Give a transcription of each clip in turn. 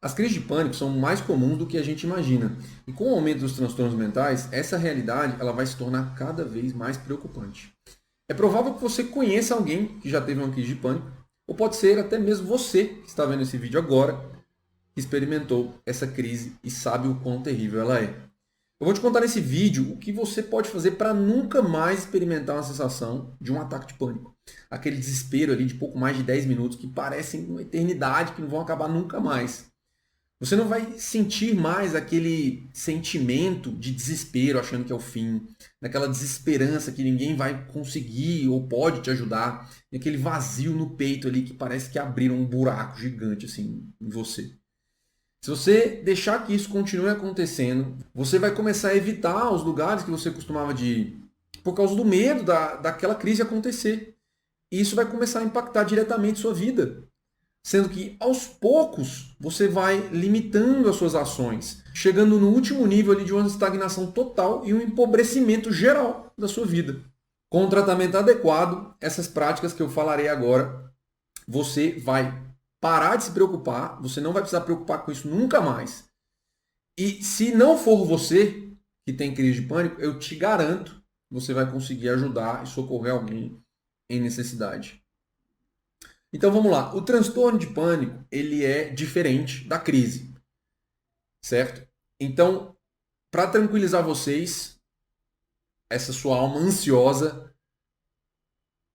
As crises de pânico são mais comuns do que a gente imagina. E com o aumento dos transtornos mentais, essa realidade ela vai se tornar cada vez mais preocupante. É provável que você conheça alguém que já teve uma crise de pânico, ou pode ser até mesmo você que está vendo esse vídeo agora, que experimentou essa crise e sabe o quão terrível ela é. Eu vou te contar nesse vídeo o que você pode fazer para nunca mais experimentar uma sensação de um ataque de pânico. Aquele desespero ali de pouco mais de 10 minutos que parecem uma eternidade, que não vão acabar nunca mais. Você não vai sentir mais aquele sentimento de desespero achando que é o fim, daquela desesperança que ninguém vai conseguir ou pode te ajudar, e aquele vazio no peito ali que parece que abriram um buraco gigante assim em você. Se você deixar que isso continue acontecendo, você vai começar a evitar os lugares que você costumava de ir por causa do medo daquela crise acontecer. E isso vai começar a impactar diretamente sua vida. Sendo que aos poucos você vai limitando as suas ações, chegando no último nível ali de uma estagnação total e um empobrecimento geral da sua vida. Com um tratamento adequado, essas práticas que eu falarei agora, você vai parar de se preocupar, você não vai precisar preocupar com isso nunca mais. E se não for você que tem crise de pânico, eu te garanto que você vai conseguir ajudar e socorrer alguém em necessidade. Então vamos lá. O transtorno de pânico, ele é diferente da crise, certo? Então, para tranquilizar vocês, essa sua alma ansiosa,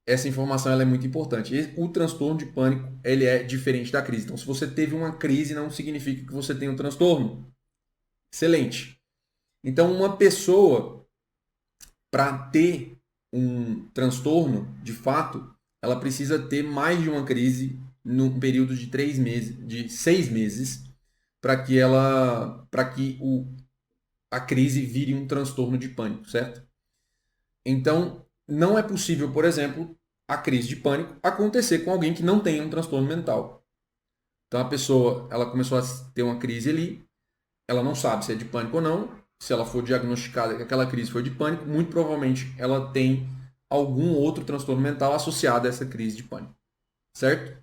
essa informação ela é muito importante. O transtorno de pânico, ele é diferente da crise. Então, se você teve uma crise, não significa que você tem um transtorno. Excelente. Então, uma pessoa, para ter um transtorno, de fato, ela precisa ter mais de uma crise num período de 3 meses, de 6 meses, para que a crise vire um transtorno de pânico, certo? Então, não é possível, por exemplo, a crise de pânico acontecer com alguém que não tenha um transtorno mental. Então, a pessoa, ela começou a ter uma crise ali, ela não sabe se é de pânico ou não. Se ela for diagnosticada que aquela crise foi de pânico, muito provavelmente ela tem algum outro transtorno mental associado a essa crise de pânico, certo?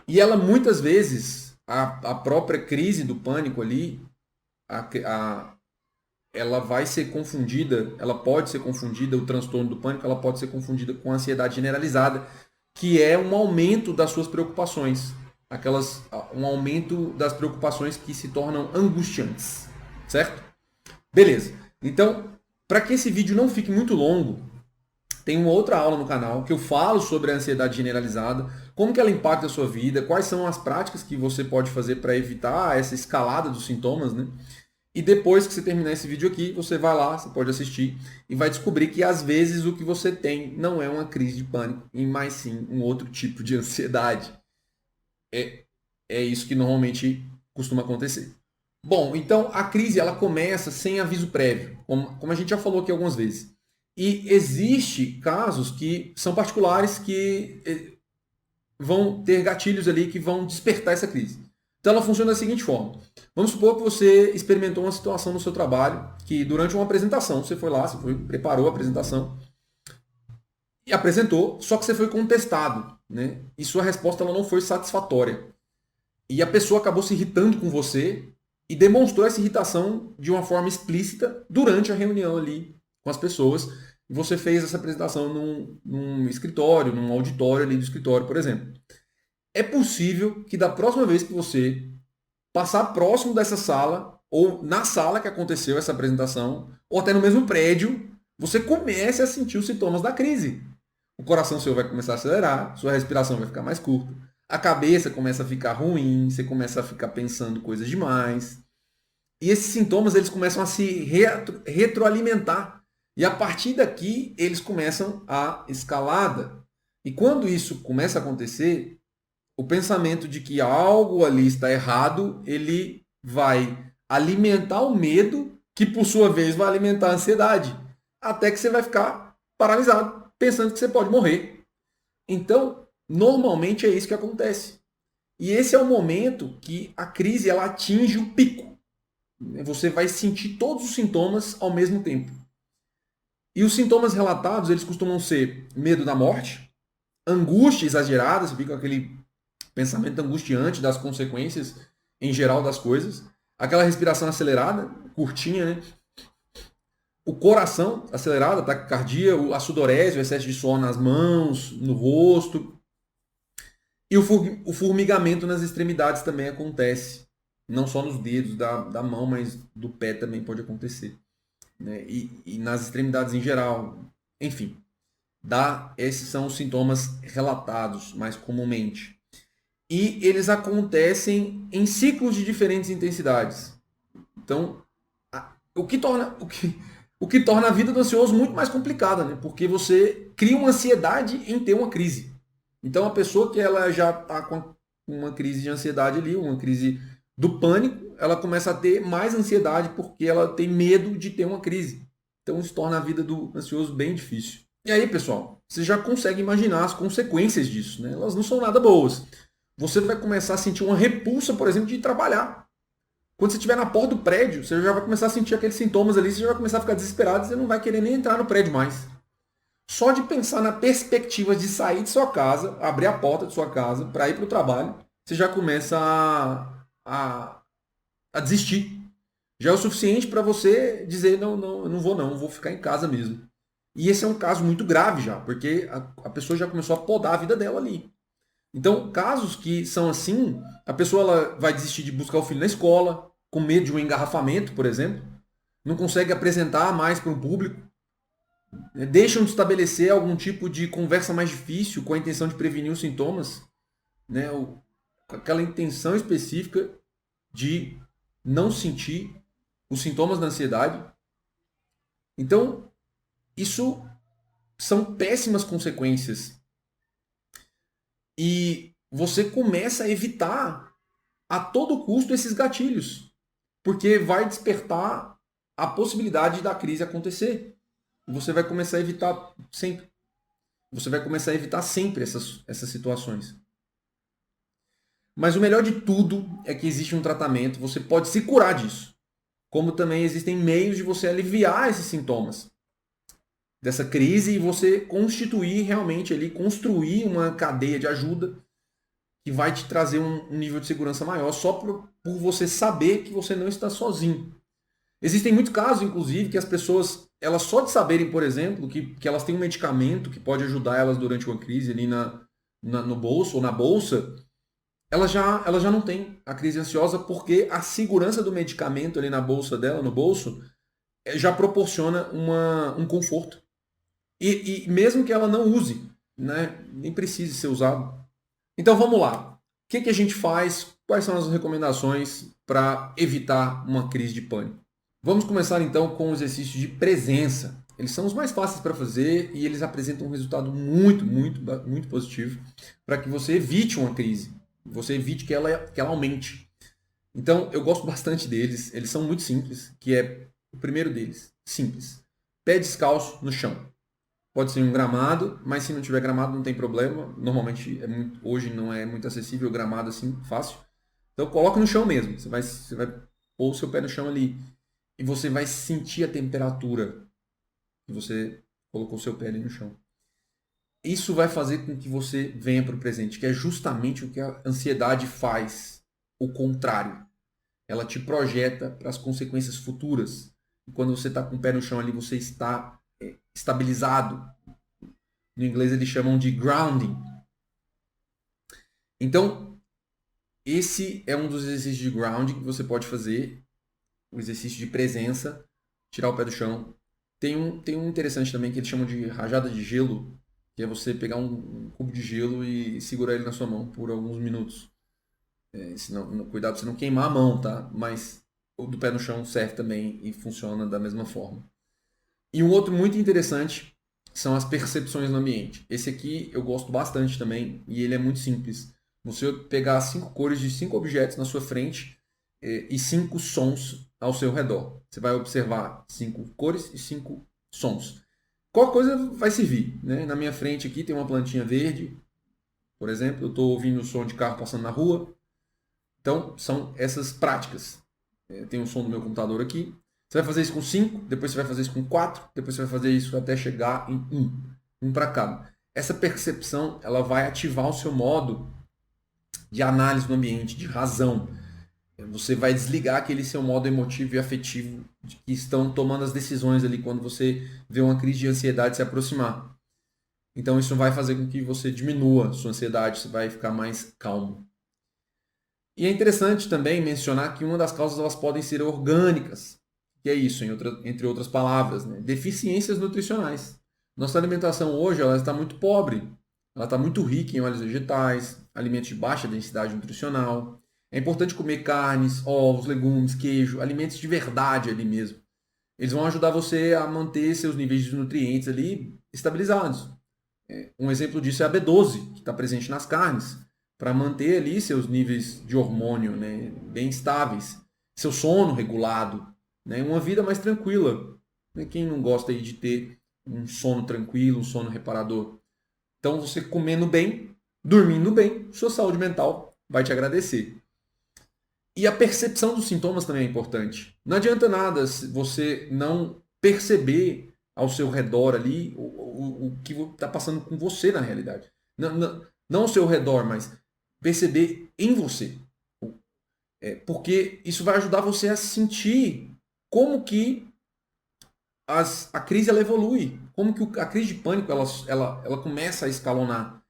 E ela muitas vezes, a própria crise do pânico ali, ela vai ser confundida, ela pode ser confundida, o transtorno do pânico, ela pode ser confundida com ansiedade generalizada, que é um aumento das suas preocupações, um aumento das preocupações que se tornam angustiantes, certo? Beleza. Então, para que esse vídeo não fique muito longo, tem uma outra aula no canal que eu falo sobre a ansiedade generalizada, como que ela impacta a sua vida, quais são as práticas que você pode fazer para evitar essa escalada dos sintomas, né? E depois que você terminar esse vídeo aqui, você vai lá, você pode assistir e vai descobrir que às vezes o que você tem não é uma crise de pânico, mas sim um outro tipo de ansiedade. É, é isso que normalmente costuma acontecer. Bom, então a crise ela começa sem aviso prévio, como a gente já falou aqui algumas vezes. E existe casos que são particulares que vão ter gatilhos ali que vão despertar essa crise. Então ela funciona da seguinte forma. Vamos supor que você experimentou uma situação no seu trabalho que durante uma apresentação, você foi lá, preparou a apresentação e apresentou, só que você foi contestado, né? E sua resposta ela não foi satisfatória. E a pessoa acabou se irritando com você e demonstrou essa irritação de uma forma explícita durante a reunião ali com as pessoas. E você fez essa apresentação num escritório, num auditório ali do escritório, por exemplo. É possível que da próxima vez que você passar próximo dessa sala, ou na sala que aconteceu essa apresentação, ou até no mesmo prédio, você comece a sentir os sintomas da crise. O coração seu vai começar a acelerar, sua respiração vai ficar mais curta, a cabeça começa a ficar ruim, você começa a ficar pensando coisas demais. E esses sintomas eles começam a se retroalimentar. E a partir daqui eles começam a escalada. E quando isso começa a acontecer, o pensamento de que algo ali está errado, ele vai alimentar o medo, que por sua vez vai alimentar a ansiedade, até que você vai ficar paralisado, pensando que você pode morrer. Então, normalmente é isso que acontece. E esse é o momento que a crise ela atinge o pico. Você vai sentir todos os sintomas ao mesmo tempo. E os sintomas relatados, eles costumam ser medo da morte, angústia exagerada, você fica com aquele pensamento angustiante das consequências em geral das coisas. Aquela respiração acelerada, curtinha, né? O coração acelerado, a taquicardia, a sudorese, o excesso de suor nas mãos, no rosto. E o formigamento nas extremidades também acontece. Não só nos dedos da mão, mas do pé também pode acontecer. Né? E nas extremidades em geral. Enfim, esses são os sintomas relatados mais comumente. E eles acontecem em ciclos de diferentes intensidades. Então, o que torna a vida do ansioso muito mais complicada, né? Porque você cria uma ansiedade em ter uma crise. Então, a pessoa que ela já está com uma crise de ansiedade ali, uma crise do pânico, ela começa a ter mais ansiedade porque ela tem medo de ter uma crise. Então, isso torna a vida do ansioso bem difícil. E aí, pessoal, você já consegue imaginar as consequências disso, né? Elas não são nada boas. Você vai começar a sentir uma repulsa, por exemplo, de trabalhar. Quando você estiver na porta do prédio, você já vai começar a sentir aqueles sintomas ali, você já vai começar a ficar desesperado e você não vai querer nem entrar no prédio mais. Só de pensar na perspectiva de sair de sua casa, abrir a porta de sua casa para ir para o trabalho, você já começa a desistir. Já é o suficiente para você dizer, não, eu não vou ficar em casa mesmo. E esse é um caso muito grave já, porque a pessoa já começou a podar a vida dela ali. Então, casos que são assim, a pessoa ela vai desistir de buscar o filho na escola, com medo de um engarrafamento, por exemplo, não consegue apresentar mais para um público, deixam de estabelecer algum tipo de conversa mais difícil com a intenção de prevenir os sintomas, né, com aquela intenção específica de não sentir os sintomas da ansiedade. Então, isso são péssimas consequências. E você começa a evitar a todo custo esses gatilhos, porque vai despertar a possibilidade da crise acontecer. Você vai começar a evitar sempre. Você vai começar a evitar sempre essas situações. Mas o melhor de tudo é que existe um tratamento, você pode se curar disso. Como também existem meios de você aliviar esses sintomas dessa crise e você constituir realmente ali, construir uma cadeia de ajuda que vai te trazer um nível de segurança maior só por você saber que você não está sozinho. Existem muitos casos, inclusive, que as pessoas, elas só de saberem, por exemplo, que elas têm um medicamento que pode ajudar elas durante uma crise ali no bolso ou na bolsa, ela já não tem a crise ansiosa porque a segurança do medicamento ali na bolsa dela, no bolso, já proporciona um conforto. E mesmo que ela não use, né, nem precise ser usado. Então vamos lá. O que a gente faz? Quais são as recomendações para evitar uma crise de pânico? Vamos começar então com os exercícios de presença. Eles são os mais fáceis para fazer e eles apresentam um resultado muito, muito, muito positivo para que você evite uma crise. Você evite que ela aumente. Então eu gosto bastante deles. Eles são muito simples, que é o primeiro deles. Simples. Pé descalço no chão. Pode ser um gramado, mas se não tiver gramado não tem problema. Normalmente hoje não é muito acessível o gramado assim, fácil. Então coloque no chão mesmo. Você vai pôr o seu pé no chão ali. E você vai sentir a temperatura que você colocou o seu pé ali no chão. Isso vai fazer com que você venha para o presente, que é justamente o que a ansiedade faz. O contrário. Ela te projeta para as consequências futuras. E quando você está com o pé no chão ali, você está estabilizado. No inglês eles chamam de grounding. Então, esse é um dos exercícios de grounding que você pode fazer. O exercício de presença, tirar o pé do chão. Tem um interessante também que eles chamam de rajada de gelo, que é você pegar um cubo de gelo e segurar ele na sua mão por alguns minutos. Cuidado para você não queimar a mão, tá? Mas o do pé no chão serve também e funciona da mesma forma. E um outro muito interessante são as percepções no ambiente. Esse aqui eu gosto bastante também e ele é muito simples. Você pegar 5 cores de 5 objetos na sua frente e 5 sons ao seu redor. Você vai observar 5 cores e 5 sons. Qual coisa vai servir? Né? Na minha frente aqui tem uma plantinha verde, por exemplo. Eu estou ouvindo o som de carro passando na rua. Então, são essas práticas. Tem o som do meu computador aqui. Você vai fazer isso com 5, depois você vai fazer isso com 4, depois você vai fazer isso até chegar em 1. Um para cada. Essa percepção ela vai ativar o seu modo de análise do ambiente, de razão. Você vai desligar aquele seu modo emotivo e afetivo que estão tomando as decisões ali quando você vê uma crise de ansiedade se aproximar. Então isso vai fazer com que você diminua a sua ansiedade, você vai ficar mais calmo. E é interessante também mencionar que uma das causas elas podem ser orgânicas, que é isso, entre outras palavras, né? Deficiências nutricionais. Nossa alimentação hoje ela está muito pobre, ela está muito rica em óleos vegetais, alimentos de baixa densidade nutricional. É importante comer carnes, ovos, legumes, queijo, alimentos de verdade ali mesmo. Eles vão ajudar você a manter seus níveis de nutrientes ali estabilizados. Um exemplo disso é a B12, que está presente nas carnes, para manter ali seus níveis de hormônio, né, bem estáveis, seu sono regulado, né, uma vida mais tranquila. Quem não gosta aí de ter um sono tranquilo, um sono reparador? Então, você comendo bem, dormindo bem, sua saúde mental vai te agradecer. E a percepção dos sintomas também é importante. Não adianta nada você não perceber ao seu redor ali o que está passando com você na realidade. Não ao seu redor, mas perceber em você. Porque isso vai ajudar você a sentir como que a crise ela evolui. Como que a crise de pânico ela começa a escalonar.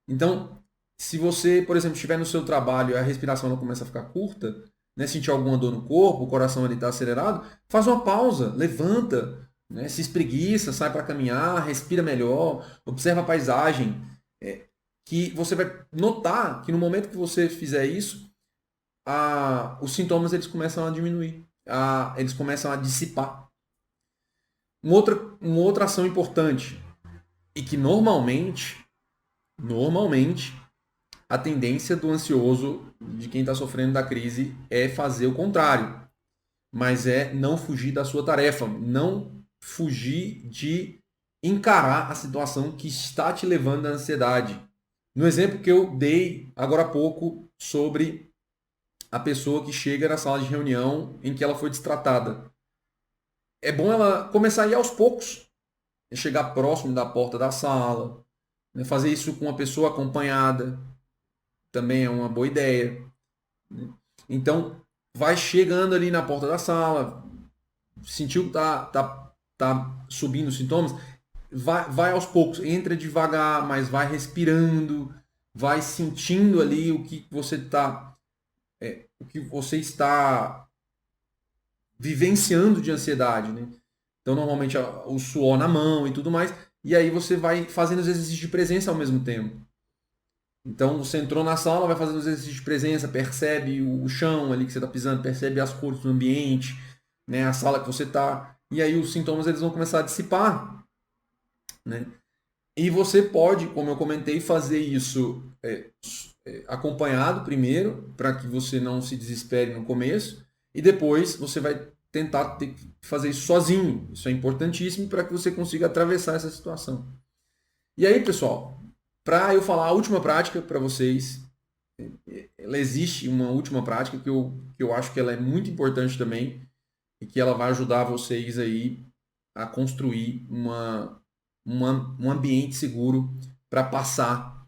Então, se você, por exemplo, estiver no seu trabalho e a respiração ela começa a ficar curta, né, sentir alguma dor no corpo, o coração está acelerado, faz uma pausa, levanta, né, se espreguiça, sai para caminhar, respira melhor, observa a paisagem, que você vai notar que no momento que você fizer isso, os sintomas eles começam a diminuir, eles começam a dissipar. Uma outra ação importante e que normalmente a tendência do ansioso, de quem está sofrendo da crise, é fazer o contrário. Mas é não fugir da sua tarefa, não fugir de encarar a situação que está te levando à ansiedade. No exemplo que eu dei agora há pouco sobre a pessoa que chega na sala de reunião em que ela foi destratada. É bom ela começar a ir aos poucos, chegar próximo da porta da sala, fazer isso com uma pessoa acompanhada, também é uma boa ideia. Então, vai chegando ali na porta da sala, sentiu que tá subindo os sintomas, vai aos poucos, entra devagar, mas vai respirando, vai sentindo ali o que você está vivenciando de ansiedade, né? Então, normalmente o suor na mão e tudo mais, e aí você vai fazendo os exercícios de presença ao mesmo tempo. Então você entrou na sala, vai fazendo os exercícios de presença, percebe o chão ali que você está pisando, percebe as cores do ambiente, né, a sala que você está, e aí os sintomas eles vão começar a dissipar, né? E você pode, como eu comentei, fazer isso acompanhado primeiro, para que você não se desespere no começo, e depois você vai tentar fazer isso sozinho. Isso é importantíssimo para que você consiga atravessar essa situação. E aí, pessoal, para eu falar a última prática para vocês, ela existe uma última prática que eu acho que ela é muito importante também e que ela vai ajudar vocês aí a construir um ambiente seguro para passar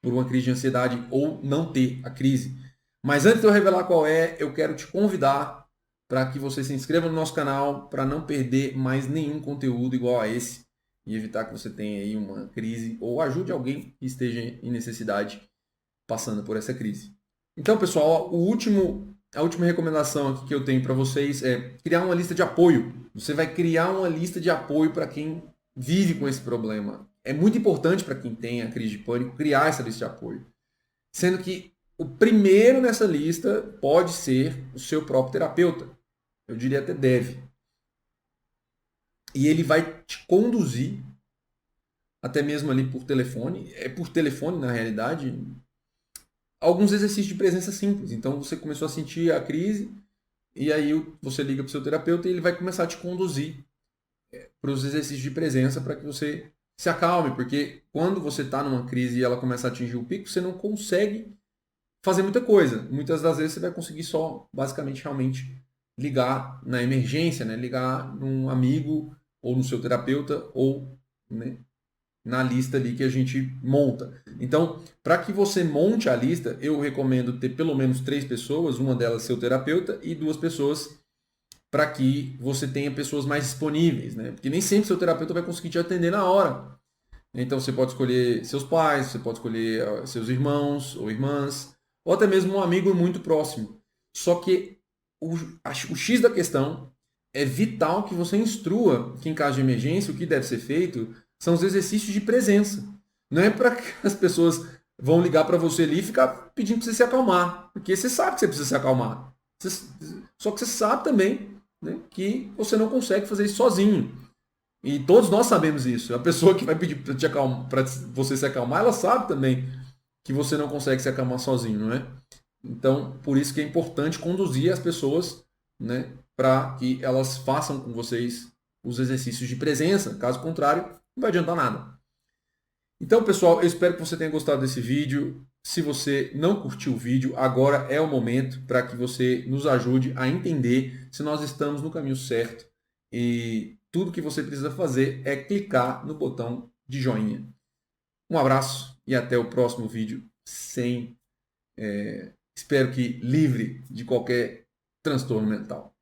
por uma crise de ansiedade ou não ter a crise. Mas antes de eu revelar qual é, eu quero te convidar para que você se inscreva no nosso canal para não perder mais nenhum conteúdo igual a esse e evitar que você tenha aí uma crise ou ajude alguém que esteja em necessidade passando por essa crise. Então, pessoal, a última recomendação aqui que eu tenho para vocês é criar uma lista de apoio. Você vai criar uma lista de apoio para quem vive com esse problema. É muito importante para quem tem a crise de pânico criar essa lista de apoio. Sendo que o primeiro nessa lista pode ser o seu próprio terapeuta. Eu diria até deve. E ele vai te conduzir até mesmo ali por telefone. É por telefone, na realidade, alguns exercícios de presença simples. Então você começou a sentir a crise e aí você liga para o seu terapeuta e ele vai começar a te conduzir para os exercícios de presença para que você se acalme, porque quando você está numa crise e ela começa a atingir o pico, você não consegue fazer muita coisa. Muitas das vezes você vai conseguir só, basicamente, realmente ligar na emergência, né? Ligar num amigo ou no seu terapeuta ou, né, na lista ali que a gente monta. Então, para que você monte a lista, eu recomendo ter pelo menos 3 pessoas, uma delas seu terapeuta e 2 pessoas para que você tenha pessoas mais disponíveis, né? Porque nem sempre seu terapeuta vai conseguir te atender na hora. Então você pode escolher seus pais, você pode escolher seus irmãos ou irmãs, ou até mesmo um amigo muito próximo. Só que o X da questão é vital que você instrua que em caso de emergência o que deve ser feito são os exercícios de presença. Não é para que as pessoas vão ligar para você ali e ficar pedindo para você se acalmar, porque você sabe que você precisa se acalmar. Só que você sabe também, né, que você não consegue fazer isso sozinho. E todos nós sabemos isso. A pessoa que vai pedir para você se acalmar, ela sabe também que você não consegue se acalmar sozinho, não é? Então, por isso que é importante conduzir as pessoas, né, para que elas façam com vocês os exercícios de presença. Caso contrário, não vai adiantar nada. Então, pessoal, eu espero que você tenha gostado desse vídeo. Se você não curtiu o vídeo, agora é o momento para que você nos ajude a entender se nós estamos no caminho certo. E tudo que você precisa fazer é clicar no botão de joinha. Um abraço e até o próximo vídeo, espero que livre de qualquer transtorno mental.